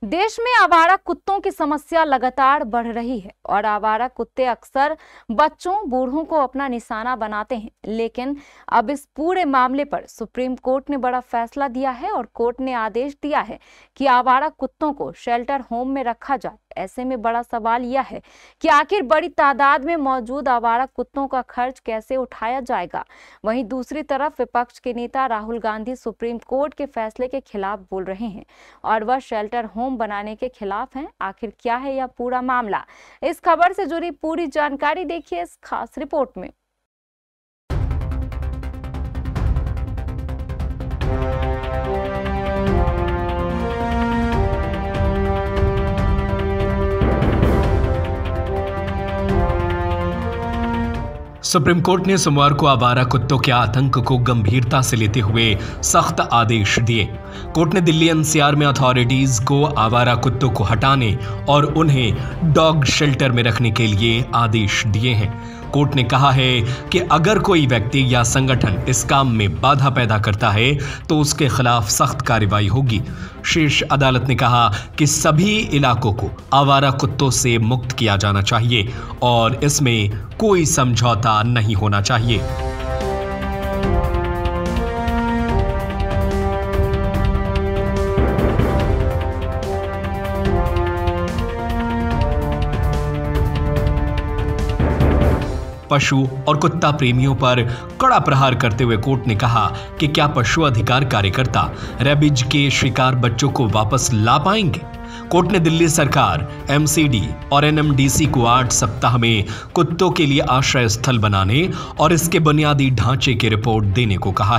देश में आवारा कुत्तों की समस्या लगातार बढ़ रही है और आवारा कुत्ते अक्सर बच्चों बूढ़ों को अपना निशाना बनाते हैं। लेकिन अब इस पूरे मामले पर सुप्रीम कोर्ट ने बड़ा फैसला दिया है और कोर्ट ने आदेश दिया है कि आवारा कुत्तों को शेल्टर होम में रखा जाए। ऐसे में बड़ा सवाल यह है कि आखिर बड़ी तादाद में मौजूद आवारा कुत्तों का खर्च कैसे उठाया जाएगा। वहीं दूसरी तरफ विपक्ष के नेता राहुल गांधी सुप्रीम कोर्ट के फैसले के खिलाफ बोल रहे हैं और वह शेल्टर होम बनाने के खिलाफ हैं। आखिर क्या है यह पूरा मामला? इस खबर से जुड़ी पूरी जानकारी देखिए इस खास रिपोर्ट में। सुप्रीम कोर्ट ने सोमवार को आवारा कुत्तों के आतंक को गंभीरता से लेते हुए सख्त आदेश दिए। कोर्ट ने दिल्ली एनसीआर में अथॉरिटीज को आवारा कुत्तों को हटाने और उन्हें डॉग शेल्टर में रखने के लिए आदेश दिए हैं। कोर्ट ने कहा है कि अगर कोई व्यक्ति या संगठन इस काम में बाधा पैदा करता है तो उसके खिलाफ सख्त कार्रवाई होगी। शीर्ष अदालत ने कहा कि सभी इलाकों को आवारा कुत्तों से मुक्त किया जाना चाहिए और इसमें कोई समझौता नहीं होना चाहिए। पशु और कुत्ता प्रेमियों पर कड़ा प्रहार करते हुए कोर्ट ने कहा कि क्या पशु अधिकार कार्यकर्ता रेबीज के शिकार बच्चों को वापस ला पाएंगे। कोर्ट ने दिल्ली सरकार, एमसीडी और एनएमडीसी को 8 सप्ताह में कुत्तों के लिए आश्रय स्थल बनाने और इसके बुनियादी ढांचे की रिपोर्ट देने को कहा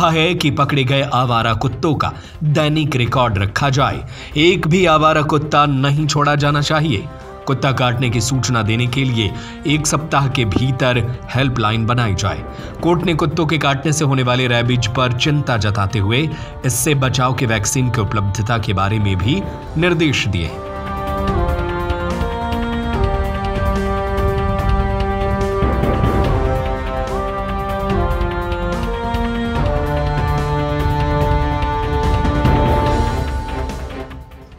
है कि पकड़े गए आवारा कुत्तों का दैनिक रिकॉर्ड रखा जाए। एक भी आवारा कुत्ता नहीं छोड़ा जाना चाहिए। कुत्ता काटने की सूचना देने के लिए 1 सप्ताह के भीतर हेल्पलाइन बनाई जाए। कोर्ट ने कुत्तों के काटने से होने वाले रेबीज पर चिंता जताते हुए इससे बचाव के वैक्सीन की उपलब्धता के बारे में भी निर्देश दिए।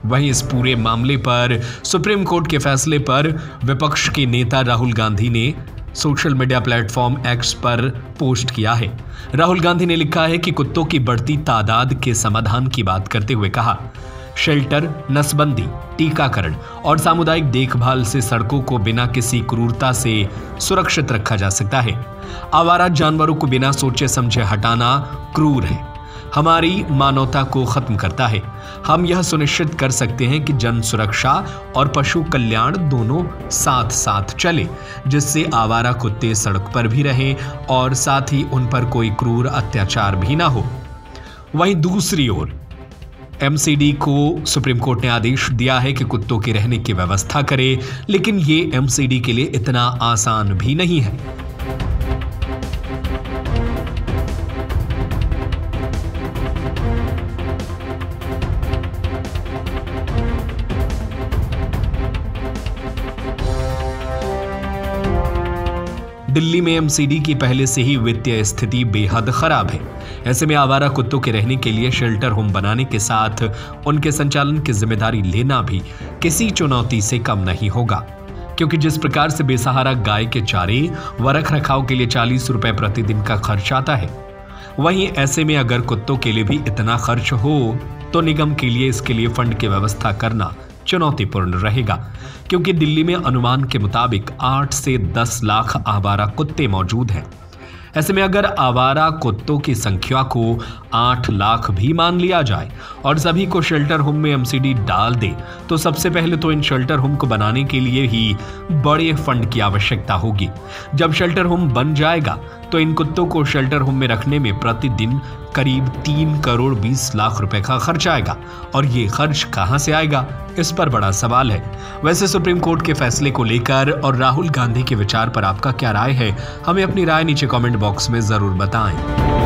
वहीं इस पूरे मामले पर सुप्रीम कोर्ट के फैसले पर विपक्ष के नेता राहुल गांधी ने सोशल मीडिया प्लेटफॉर्म एक्स पर पोस्ट किया है। राहुल गांधी ने लिखा है कि कुत्तों की बढ़ती तादाद के समाधान की बात करते हुए कहा, शेल्टर, नसबंदी, टीकाकरण और सामुदायिक देखभाल से सड़कों को बिना किसी क्रूरता से सुरक्षित रखा जा सकता है। आवारा जानवरों को बिना सोचे समझे हटाना क्रूर है, हमारी मानवता को खत्म करता है। हम यह सुनिश्चित कर सकते हैं कि जन सुरक्षा और पशु कल्याण दोनों साथ साथ चले, जिससे आवारा कुत्ते सड़क पर भी रहें और साथ ही उन पर कोई क्रूर अत्याचार भी ना हो। वहीं दूसरी ओर एमसीडी को सुप्रीम कोर्ट ने आदेश दिया है कि कुत्तों के रहने की व्यवस्था करे, लेकिन ये एमसीडी के लिए इतना आसान भी नहीं है। दिल्ली में एमसीडी की पहले से ही वित्तीय स्थिति बेहद खराब है। ऐसे में आवारा कुत्तों के रहने के लिए शेल्टर होम बनाने के साथ उनके संचालन की जिम्मेदारी लेना भी किसी चुनौती से कम नहीं होगा, क्योंकि जिस प्रकार से बेसहारा गाय के चारे व रखरखाव के लिए 40 रुपए प्रतिदिन का खर्च आता है, वहीं ऐसे में अगर कुत्तों के लिए भी इतना खर्च हो तो निगम के लिए इसके लिए फंड की व्यवस्था करना चुनौतीपूर्ण रहेगा, क्योंकि दिल्ली में अनुमान के मुताबिक 8 से 10 लाख आवारा कुत्ते मौजूद हैं। ऐसे में अगर आवारा कुत्तों की संख्या को 8 लाख भी मान लिया जाए और सभी को शेल्टर होम में एमसीडी डाल दे, तो सबसे पहले तो इन शेल्टर होम को बनाने के लिए ही बड़े फंड की आवश्यकता होगी। जब शेल्टर होम बन जाएगा तो इन कुत्तों को शेल्टर होम में रखने में प्रतिदिन करीब 3 करोड़ 20 लाख रुपए का खर्च आएगा, और ये खर्च कहां से आएगा, इस पर बड़ा सवाल है। वैसे सुप्रीम कोर्ट के फैसले को लेकर और राहुल गांधी के विचार पर आपका क्या राय है, हमें अपनी राय नीचे कमेंट बॉक्स में जरूर बताएं।